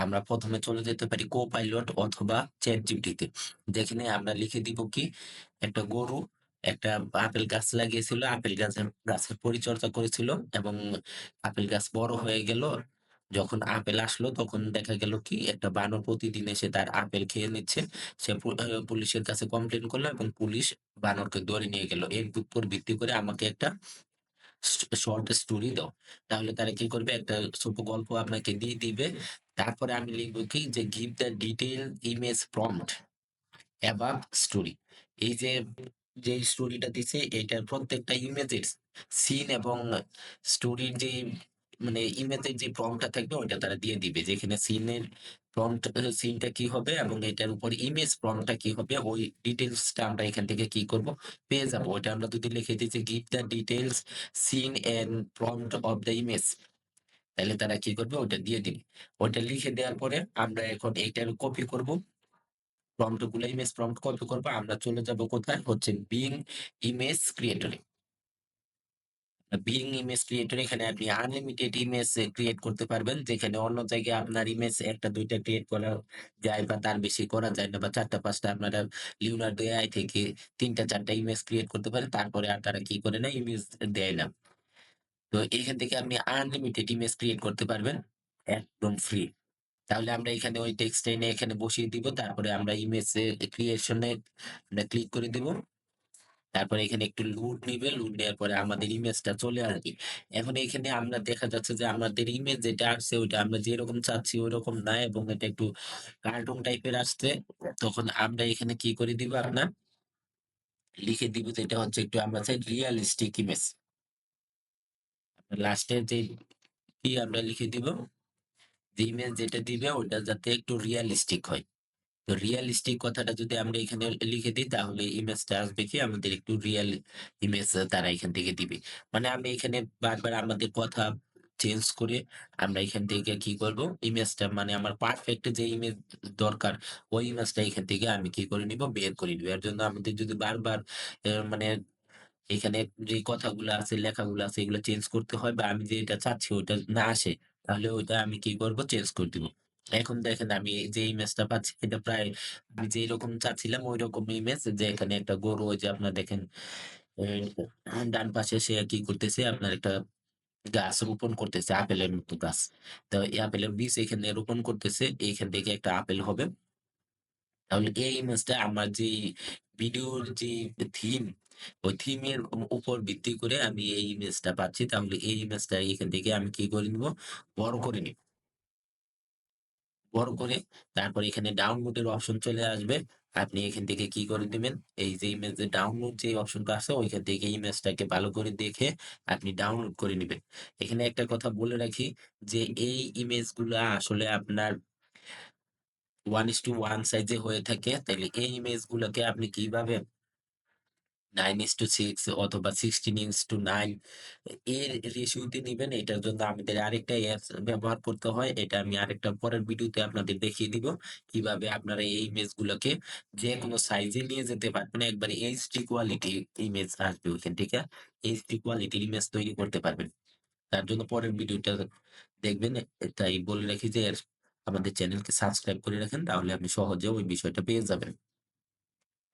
আমরা প্রথমে চলে যেতে পারি Copilot অথবা ChatGPT-তে। যেখানে আমরা লিখে দিব কি, একটা গরু একটা আপেল গাছ লাগিয়েছিল, গাছের পরিচর্যা করেছিল এবং আপেল গাছ বড় হয়ে গেল। যখন আপেল আসলো তখন দেখা গেল কি একটা বানর প্রতিদিন এসে তার আপেল খেয়ে নিচ্ছে। সে পুলিশের কাছে কমপ্লেন করলো এবং পুলিশ বানরকে ধরে নিয়ে গেল। এর উপর ভিত্তি করে আমাকে একটা শর্ট স্টোরি দাও। তাহলে তারা কি করবে, একটা ছোট গল্প আপনাকে দিয়ে দিবে। তারপরে আমি লিখবো কি যে give the detail image prompt above story. এই যে যে স্টোরিটা দিছে এটার প্রত্যেকটা ইমেজের সিন এবং স্টোরির যে মানে ইমেজের যে প্রম্পটটা থাকবে ওইটা তারা দিয়ে দিবে, যেখানে সিনের প্রম্পট সিনটা কি হবে এবং এটার উপর ইমেজ প্রম্পটটা কি হবে ওই ডিটেলসটা আমরা এখান থেকে কি করব পেয়ে যাব। ওইটা আমরা যদি লিখে দিই যে give the details scene and prompt of the image, তাহলে তারা কি করবে ওটা দিয়ে দিবে। ওটা লিখে দেওয়ার পরে আমরা এখন এইটার কপি করব, প্রম্পট গুলো ইমেজ প্রম্পট কপি করবো। আমরা চলে যাব কোথায়, হচ্ছে বিং ইমেজ ক্রিয়েটরে। বিং ইমেজ ক্রিয়েটর এখানে আপনি আনলিমিটেড ইমেজ ক্রিয়েট করতে পারবেন, যেখানে অন্য জায়গায় আপনার ইমেজ একটা দুইটা ক্রিয়েট করা যায় বা তার বেশি করা যায় না, বা চারটা পাঁচটা আপনারা লিওনার্দো এআই থেকে তিনটা চারটা ইমেজ ক্রিয়েট করতে পারেন, তারপরে আর তারা কি করে না ইমেজ দেয় না। তো এখান থেকে আপনি আনলিমিটেড ইমেজ ক্রিয়েট করতে পারবেন একদম ফ্রি। তাহলে আমরা এখানে ওই টেক্সট এনে এখানে বসিয়ে দিব, তারপরে আমরা ইমেজ ক্রিয়েশনে আমরা ক্লিক করে দিব। তারপরে এখানে একটু লোড নিবে, লোড নেওয়ার পরে আমাদের ইমেজটা চলে আসবে। এখন এখানে আমরা দেখা যাচ্ছে যে আমাদের ইমেজ যেটা আসছে ওইটা আমরা যেরকম চাচ্ছি ওইরকম না, এবং এটা একটু কার্টুন টাইপের আসছে। তখন আমরা এখানে কি করে দিব, আপনার লিখে দিব যেটা হচ্ছে একটু আমরা চাই রিয়ালিস্টিক ইমেজ। লাস্টের যে কি আমরা লিখে দিব, যে ইমেজ যেটা দিবে ওটা যাতে একটু রিয়ালিস্টিক হয়। তো রিয়ালিস্টিক কথাটা যদি আমরা এখানে লিখে দিই তাহলে ইমেজটা আসবে কি আমাদের একটু রিয়েল ইমেজ তারা এখান থেকে দিবে। মানে আমি এখানে বারবার আমাদের কথা চেঞ্জ করে আমরা এখান থেকে কি করব, ইমেজটা মানে আমার পারফেক্ট যে ইমেজ দরকার ওই ইমেজটা এখান থেকে আমি কি করে নিব, বের করে নিব। এর জন্য আমাদের যদি বারবার মানে এখানে যে কথাগুলো আছে লেখাগুলো আছে এগুলো চেঞ্জ করতে হয়, বা আমি যেটা চাচ্ছি ওইটা না আসে, তাহলে ওইটা আমি কি করব, চেঞ্জ করে দিব। এখন দেখেন আমি যে ইমেজটা পাচ্ছি এটা প্রায় আমি যেই রকম চাচ্ছিলাম ওই রকম ইমেজ, যে এখানে একটা গরু, ওই যে আপনার দেখেন ডান পাশে সে কি করতেছে, আপনার একটা গাছ রোপণ করতেছে আপেলের মতো গাছ। তো এই আপেলের বীজ এখানে রোপণ করতেছে, এইখান থেকে একটা আপেল হবে। তাহলে এই ইমেজটা আমার যে ভিডিওর যে থিম, ওই থিমের উপর ভিত্তি করে আমি এই ইমেজটা পাচ্ছি। তাহলে এই ইমেজটা এখান থেকে আমি কি করে নিব, বড় করে নিব। বড় করে তারপরে এখানে ডাউনলোডের অপশন চলে আসবে। আপনি এখান থেকে কি করে দিবেন, এই যে ইমেজের ডাউনলোড যে অপশনটা আছে ওইখান থেকে ইমেজটাকে ভালো করে দেখে আপনি ডাউনলোড করে নিবেন। এখানে একটা কথা বলে রাখি যে এই ইমেজগুলা আসলে আপনার 1:1 সাইজে হয়ে থাকে। তাইলে এই ইমেজগুলোকে আপনি কিভাবে 9:6 অথবা 16:9 এর রেশিওতে নিবেন, এটার জন্য আমাদের আরেকটা অ্যাপস ব্যবহার করতে হয়। এটা আমি আরেকটা পরের ভিডিওতে আপনাদের দেখিয়ে দিব কিভাবে আপনারা এই ইমেজগুলোকে যেকোনো সাইজে নিয়ে যেতে পারবেন। একবারে এইচডি কোয়ালিটি ইমেজ আসবে ওইখান থেকে। এইচডি কোয়ালিটির ইমেজ তৈরি করতে পারবেন। তার জন্য পরের ভিডিওটা দেখবেন। তাই বলে রাখি যে আমাদের চ্যানেলকে সাবস্ক্রাইব করে রাখেন, তাহলে আপনি সহজে ওই বিষয়টা পেয়ে যাবেন।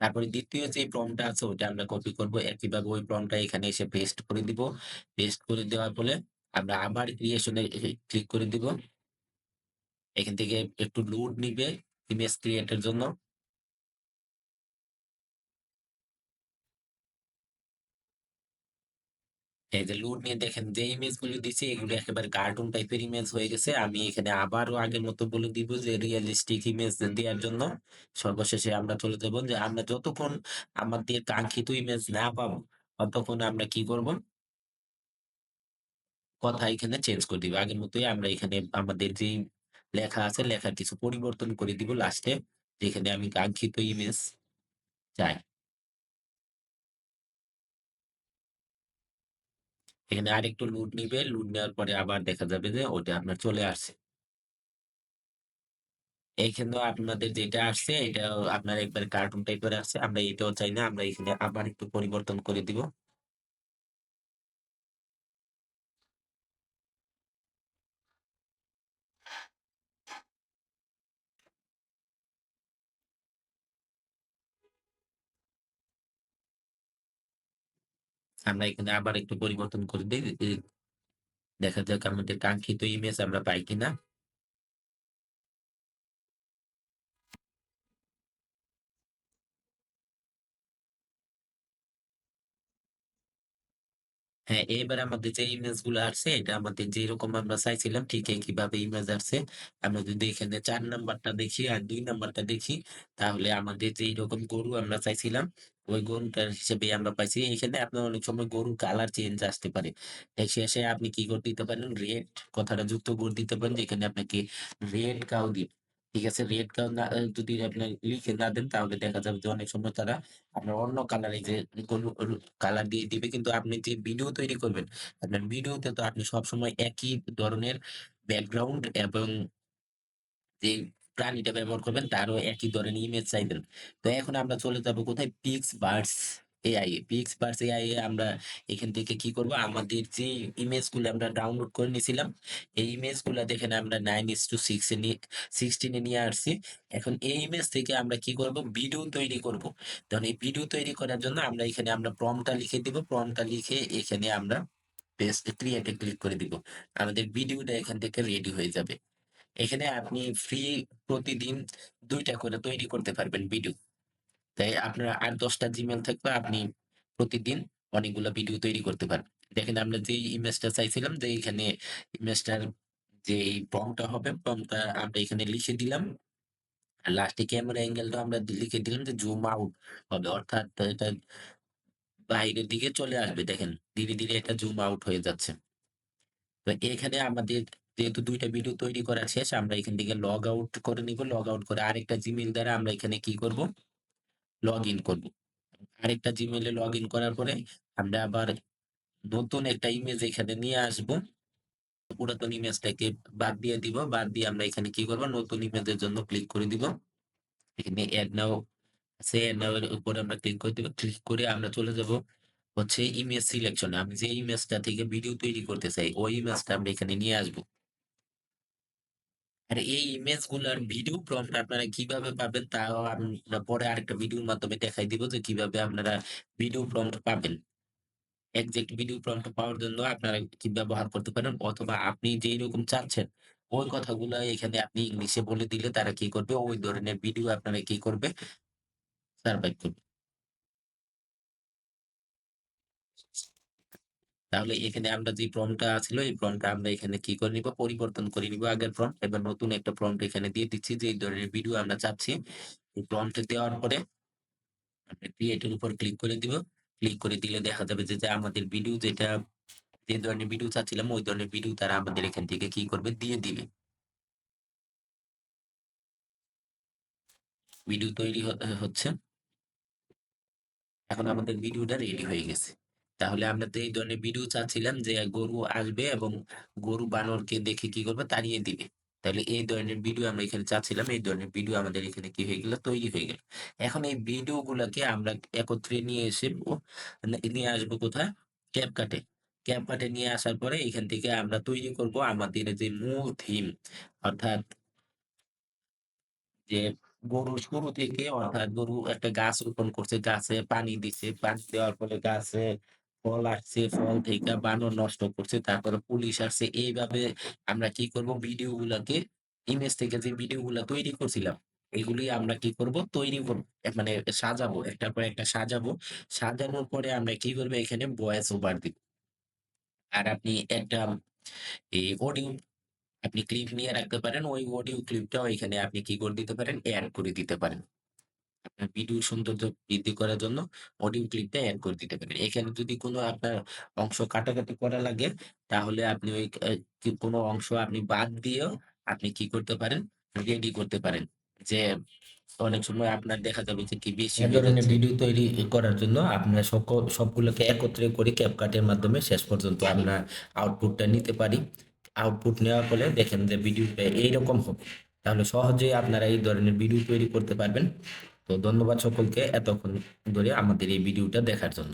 তারপরে দ্বিতীয় যে প্রম্পটটা আছে ওইটা আমরা কপি করব। একইভাবে ওই প্রম্পটটা এখানে এসে পেস্ট করে দিব। পেস্ট করে দেওয়ার ফলে আমরা আবার ক্রিয়েশন এ ক্লিক করে দিব। এখান থেকে একটু লোড নিবে ইমেজ ক্রিয়েট এর জন্য। এই যে লোড নিয়ে দেখেন যে ইমেজ গুলো দিছি এগুলো একেবারে কার্টুন টাইপের ইমেজ হয়ে গেছে। আমি এখানে আবারও আগের মতো বলে দিব যে রিয়ালিস্টিক ইমেজ দেওয়ার জন্য সর্বশেষে আমরা চলে যাব, যে আমরা যতক্ষণ আমাদের কাঙ্ক্ষিত ইমেজ না পাবো ততক্ষণ আমরা কি করব, কথা এখানে চেঞ্জ করে দিব। আগের মতোই আমরা এখানে আমাদের যেই লেখা আছে লেখার কিছু পরিবর্তন করে দিব লাস্টে, যেখানে আমি কাঙ্ক্ষিত ইমেজ চাই। এখানে আরেকটু লোড নিবে, লোড নেওয়ার পরে আবার দেখা যাবে যে ওটা আপনার চলে আসছে। এইখানেও আপনাদের যেটা আসছে এটা আপনার একবারে কার্টুন টাইপের আছে। আমরা এটাও চাই না, আমরা এখানে আবার একটু পরিবর্তন করে দিব। আমরা এখানে আবার একটু পরিবর্তন করে দিই। দেখা যাক আমাদের কাঙ্ক্ষিত ইমেজ আমরা পাই কিনা। হ্যাঁ, এবার আমাদের যে ইমেজ গুলো আসছে এটা আমাদের যেরকম আমরা চাইছিলাম ঠিক একইভাবে ইমেজ আসছে। আমরা যদি এখানে ৪ নাম্বারটা দেখি আর ২ নাম্বারটা দেখি, তাহলে আমাদের যেই রকম গরু আমরা চাইছিলাম ওই গরুটার হিসেবে আমরা পাইছি। এখানে আপনার অনেক সময় গরুর কালার চেঞ্জ আসতে পারে। তাই শেষে আপনি কি করে দিতে পারেন, রেড কথাটা যুক্ত করে দিতে পারেন, যেখানে আপনাকে রেড কাউ দিন। ঠিক আছে? রেড কাউ না যদি আপনার লিখে না দেন, তাহলে দেখা যাবে যে অনেক সময় তারা আপনার অন্য কালার, এই যে কালার দিয়ে দিবে। কিন্তু আপনি যে ভিডিও তৈরি করবেন, আপনার ভিডিওতে তো আপনি সবসময় একই ধরনের ব্যাকগ্রাউন্ড এবং যে প্রাণীটা ব্যবহার করবেন তারও একই ধরনের ইমেজ চাইবেন। তো এখন আমরা চলে যাব কোথায়? পিক্সবার্স এআই এ। পিক্সবার্স এআই এ আমরা এখান থেকে কি করব? আমাদের যে ইমেজগুলো আমরা ডাউনলোড করে নিয়েছিলাম, এই ইমেজগুলা দেখেন আমরা 9:6 এ 16 এ নিয়ে আসছি। এখন এই ইমেজ থেকে আমরা কি করব? ভিডিও তৈরি করব। তখন এই ভিডিও তৈরি করার জন্য আমরা এখানে আমরা প্রম্পটটা লিখে দিব। প্রম্পটটা লিখে এখানে আমরা পেস্ট ক্রিয়েট এ ক্লিক করে দিব। আমাদের ভিডিওটা এখান থেকে রেডি হয়ে যাবে। এখানে আপনি ফ্রি প্রতিদিন ২ টা করে তৈরি করতে পারবেন ভিডিও। তাই আপনার আর ১০ টা জিমেইল থাকবে, আপনি প্রতিদিন অনেকগুলা ভিডিও তৈরি করতে পারবেন। দেখেন আমরা যেই ইমেজটা চাইছিলাম যে এখানে ইমেজটার যেই প্রম্পটটা হবে, প্রম্পটটা আমরা এখানে লিখে দিলাম। আর লাস্টে ক্যামেরা অ্যাঙ্গেলটা আমরা লিখে দিলাম যে জুম আউট হবে। অর্থাৎ এটা বাইরের দিকে চলে আসবে। দেখেন ধীরে, ধীরে এটা জুম আউট হয়ে যাচ্ছে। তো এখানে আমাদের যেহেতু ২ টা ভিডিও তৈরি করা শেষ, আমরা এখান থেকে লগ আউট করে নিব। লগ আউট করে আরেকটা জিমেইল দ্বারা আমরা এখানে কি করব? লগইন করব। আরেকটা জিমেইলে লগইন করার পরে আমরা আবার নতুন একটা ইমেজ এখানে নিয়ে আসব। পুরাতন ইমেজটাকে বাদ দিয়ে দিব। বাদ দিয়ে আমরা এখানে কি করব? নতুন ইমেজের জন্য ক্লিক করে দিব। এখানে এড নাও আছে, এড নাও এর উপরে আমরা ক্লিক করে দিব। ক্লিক করে আমরা চলে যাব হচ্ছে ইমেজ সিলেকশন এ। আমি যে ইমেজটা থেকে ভিডিও তৈরি করতে চাই, ওই ইমেজটা আমরা এখানে নিয়ে আসব। আর এই ইমেজ গুলার ভিডিও প্রম্পট আপনারা কিভাবে পাবেন তাও আমরা পরে আরেকটা ভিডিওর মাধ্যমে দেখাই দিব যে কিভাবে আপনারা ভিডিও প্রম্পট পাবেন। এক্সাক্ট ভিডিও প্রম্পট পাওয়ার জন্য আপনারা কি ব্যবহার করতে পারেন, অথবা আপনি যেই রকম চাচ্ছেন ওই কথাগুলা এখানে আপনি ইংলিশে বলে দিলে তারা কি করবে? ওই ধরনের ভিডিও আপনারা কি করবে? সার্ভাইভ করবে। তাহলে এখানে আমরা যে প্রম্পটটা ছিল এই প্রম্পটটা আমরা এখানে কি করে নিব? পরিবর্তন করে নিব আগের প্রম্পট। এবার নতুন একটা প্রম্পট এখানে দিয়ে দিচ্ছি যে এই ধরনের ভিডিও আমরা চাচ্ছি। এই প্রম্পটে দেওয়ার পরে আমরা ক্রিয়েট এর উপর ক্লিক করে দিব। ক্লিক করে দিলে দেখা যাবে যে আমাদের ভিডিও যেটা যে ধরনের ভিডিও চাচ্ছিলাম ওই ধরনের ভিডিও তারা আমাদের এখান থেকে কি করবে? দিয়ে দিবে। ভিডিও তৈরি হচ্ছে। এখন আমাদের ভিডিওটা রেডি হয়ে গেছে। তাহলে আমরা তো এই ধরনের ভিডিও চাচ্ছিলাম যে গরু আসবে এবং গরু বানরকে দেখে কি করবে? তাড়িয়ে দিবে। তাহলে এই ধরনের ভিডিও আমরা এখানে চাচ্ছিলাম। এই ধরনের ভিডিও আমাদের এখানে কি হয়ে গেল? তৈরি হয়ে গেল। এখন এই ভিডিও গুলাকে আমরা একত্রে নিয়ে এসে নিয়ে আসবো কোথায়? CapCut এ। CapCut এ নিয়ে আসার পরে এখান থেকে আমরা তৈরি করব আমাদের যে মূল থিম, অর্থাৎ যে গরু শুরু থেকে, অর্থাৎ গরু একটা গাছ রোপণ করছে, গাছে পানি দিছে, পানি দেওয়ার পরে গাছে ফল আসছে, ফল থেকে বানর নষ্ট করছে, তারপরে পুলিশ আসছে। এইভাবে আমরা কি করব? ভিডিও গুলাকে ইমেজ থেকে যে ভিডিও গুলা তৈরি করছিলাম এগুলি আমরা কি করব? তৈরি করব, মানে সাজাবো, একটার পর একটা সাজাবো। সাজানোর পরে আমরা কি করবো? এখানে ভয়েস ওভার দিব। আর আপনি একটা এই অডিও আপনি ক্লিপ নিয়ে রাখতে পারেন। ওই অডিও ক্লিপটাও এখানে আপনি কি করে দিতে পারেন? এড করে দিতে পারেন। আপনার ভিডিওর সৌন্দর্য বৃদ্ধি করার জন্য অডিও ক্লিপটা এড করে দিতে পারেন। এখানে যদি কোনো আপনার অংশ কাটাকাটি করা লাগে, তাহলে আপনি ওই কোনো অংশ আপনি বাদ দিয়েও আপনি কি করতে পারেন? রেডি করতে পারেন। যে অনেক সময় আপনার দেখা যাবে যে কি বেশি হয়ে ধরনের যাচ্ছে। ভিডিও তৈরি করার জন্য আপনার সবগুলোকে একত্রে করে CapCut এর মাধ্যমে শেষ পর্যন্ত আমরা আউটপুটটা নিতে পারি। আউটপুট নেওয়ার ফলে দেখেন যে ভিডিওটা এইরকম হবে। তাহলে সহজেই আপনারা এই ধরনের ভিডিও তৈরি করতে পারবেন। তো ধন্যবাদ সকলকে এতক্ষণ ধরে আমাদের এই ভিডিওটা দেখার জন্য।